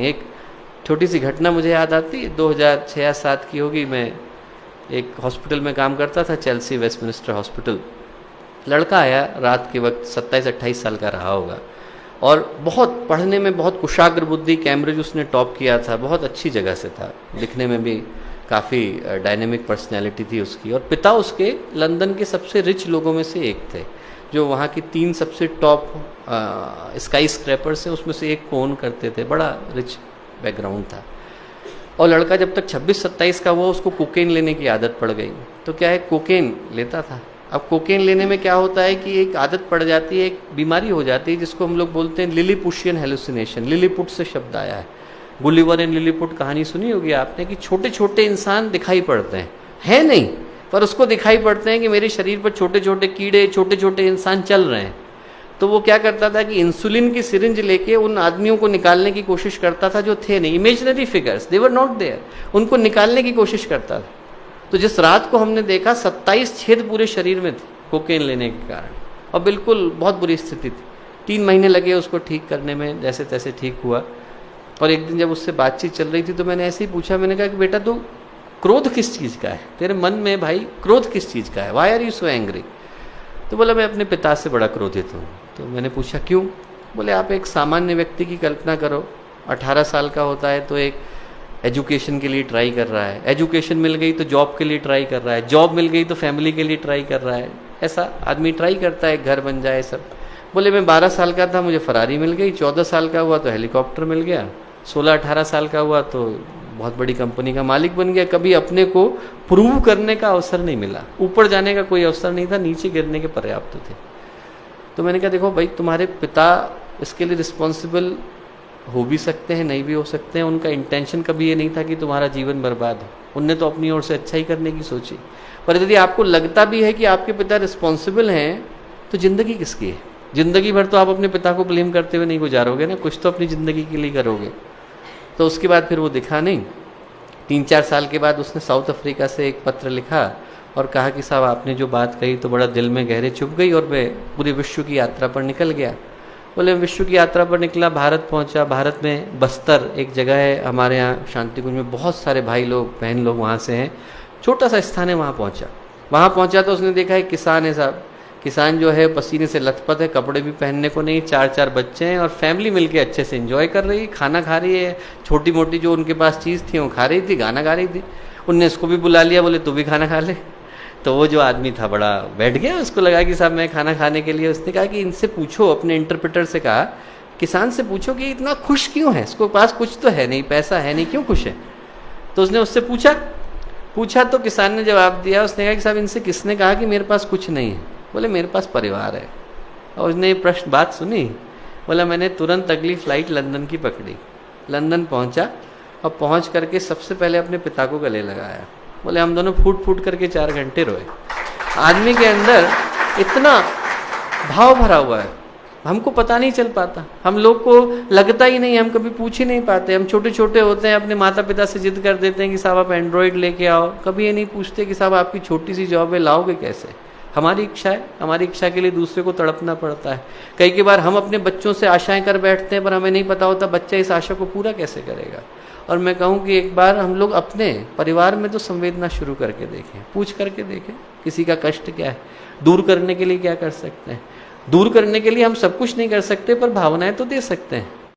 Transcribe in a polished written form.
एक छोटी सी घटना मुझे याद आती है, 2006-7 की होगी। मैं एक हॉस्पिटल में काम करता था, चेल्सी वेस्टमिनिस्टर हॉस्पिटल। लड़का आया रात के वक्त, 27-28 साल का रहा होगा, और बहुत पढ़ने में बहुत कुशाग्र बुद्धि, कैम्ब्रिज उसने टॉप किया था, बहुत अच्छी जगह से था, दिखने में भी काफ़ी डायनेमिक पर्सनैलिटी थी उसकी। और पिता उसके लंदन के सबसे रिच लोगों में से एक थे, जो वहाँ की 3 सबसे टॉप स्काई स्क्रैपर्स हैं उसमें से एक को ओन करते थे। बड़ा रिच बैकग्राउंड था। और लड़का जब तक 26-27 का हुआ, उसको कोकेन लेने की आदत पड़ गई। तो क्या है, कोकेन लेता था। अब कोकेन लेने में क्या होता है कि एक आदत पड़ जाती है, एक बीमारी हो जाती है जिसको हम लोग बोलते हैं लिलीपुशियन हेलुसिनेशन। लिलीपुट से शब्द आया है। गुलिवर एंड लिलीपुट कहानी सुनी होगी आपने, कि छोटे छोटे इंसान दिखाई पड़ते हैं नहीं, पर उसको दिखाई पड़ते हैं कि मेरे शरीर पर छोटे छोटे कीड़े, छोटे छोटे इंसान चल रहे हैं। तो वो क्या करता था कि इंसुलिन की सिरिंज लेके उन आदमियों को निकालने की कोशिश करता था जो थे नहीं, imaginary figures, they were not there, उनको निकालने की कोशिश करता था। तो जिस रात को हमने देखा, 27 छेद पूरे शरीर में थे कोकेन लेने के कारण, और बिल्कुल बहुत बुरी स्थिति थी। 3 महीने लगे उसको ठीक करने में, जैसे तैसे ठीक हुआ। और एक दिन जब उससे बातचीत चल रही थी तो मैंने ऐसे ही पूछा, मैंने कहा कि बेटा तू क्रोध किस चीज़ का है, तेरे मन में भाई क्रोध किस चीज़ का है, why are you so angry? तो बोला मैं अपने पिता से बड़ा क्रोधित हूँ। तो मैंने पूछा क्यों? बोले आप एक सामान्य व्यक्ति की कल्पना करो, 18 साल का होता है तो एक एजुकेशन के लिए ट्राई कर रहा है, एजुकेशन मिल गई तो जॉब के लिए ट्राई कर रहा है, जॉब मिल गई तो फैमिली के लिए ट्राई कर रहा है। ऐसा आदमी ट्राई करता है, घर बन जाए सब। बोले मैं 12 साल का था, मुझे फरारी मिल गई, 14 साल का हुआ तो हेलीकॉप्टर मिल गया, 16-18 साल का हुआ तो बहुत बड़ी कंपनी का मालिक बन गया। कभी अपने को प्रूव करने का अवसर नहीं मिला, ऊपर जाने का कोई अवसर नहीं था, नीचे गिरने के पर्याप्त थे। तो मैंने कहा देखो भाई, तुम्हारे पिता इसके लिए रिस्पॉन्सिबल हो भी सकते हैं, नहीं भी हो सकते हैं। उनका इंटेंशन कभी ये नहीं था कि तुम्हारा जीवन बर्बाद हो, उनने तो अपनी ओर से अच्छा ही करने की सोची। पर यदि आपको लगता भी है कि आपके पिता रिस्पॉन्सिबल हैं, तो जिंदगी किसकी है? जिंदगी भर तो आप अपने पिता को ब्लेम करते हुए नहीं गुजारोगे ना, कुछ तो अपनी जिंदगी के लिए करोगे। तो उसके बाद फिर वो दिखा नहीं। 3-4 साल के बाद उसने साउथ अफ्रीका से एक पत्र लिखा और कहा कि साहब आपने जो बात कही तो बड़ा दिल में गहरे चुभ गई, और मैं पूरे विश्व की यात्रा पर निकल गया। बोले विश्व की यात्रा पर निकला, भारत पहुंचा। भारत में बस्तर एक जगह है हमारे यहाँ शांति कुंज में, बहुत सारे भाई लोग बहन लोग वहाँ से हैं, छोटा सा स्थान है, वहाँ पहुँचा तो उसने देखा एक किसान है साहब। किसान जो है पसीने से लथपथ है, कपड़े भी पहनने को नहीं, 4-4 बच्चे हैं, और फैमिली मिलके अच्छे से एंजॉय कर रही है, खाना खा रही है, छोटी मोटी जो उनके पास चीज़ थी वो खा रही थी, गाना गा रही थी। उनने इसको भी बुला लिया, बोले तू भी खाना खा ले। तो वो जो आदमी था बड़ा बैठ गया, उसको लगा कि साहब मैं खाना खाने के लिए। उसने कहा कि इनसे पूछो, अपने इंटरप्रेटर से कहा, किसान से पूछो कि इतना खुश क्यों है, इसको पास कुछ तो है नहीं, पैसा है नहीं, क्यों खुश है? तो उसने उससे पूछा तो किसान ने जवाब दिया, उसने कहा कि साहब इनसे किसने कहा कि मेरे पास कुछ नहीं है? बोले मेरे पास परिवार है। और उसने ये प्रश्न बात सुनी, बोला मैंने तुरंत अगली फ्लाइट लंदन की पकड़ी, लंदन पहुंचा, और पहुंच करके सबसे पहले अपने पिता को गले लगाया। बोले हम दोनों फूट फूट करके 4 घंटे रोए। आदमी के अंदर इतना भाव भरा हुआ है, हमको पता नहीं चल पाता, हम लोग को लगता ही नहीं, हम कभी पूछ ही नहीं पाते। हम छोटे छोटे होते हैं, अपने माता पिता से जिद कर देते हैं कि साहब आप एंड्रॉयड लेके आओ, कभी ये नहीं पूछते कि साहब आपकी छोटी सी जॉब है, लाओगे कैसे? हमारी इच्छा है, हमारी इच्छा के लिए दूसरे को तड़पना पड़ता है। कई बार हम अपने बच्चों से आशाएं कर बैठते हैं, पर हमें नहीं पता होता बच्चा इस आशा को पूरा कैसे करेगा। और मैं कहूँ कि एक बार हम लोग अपने परिवार में तो संवेदना शुरू करके देखें, पूछ करके देखें किसी का कष्ट क्या है, दूर करने के लिए क्या कर सकते हैं। दूर करने के लिए हम सब कुछ नहीं कर सकते, पर भावनाएं तो दे सकते हैं।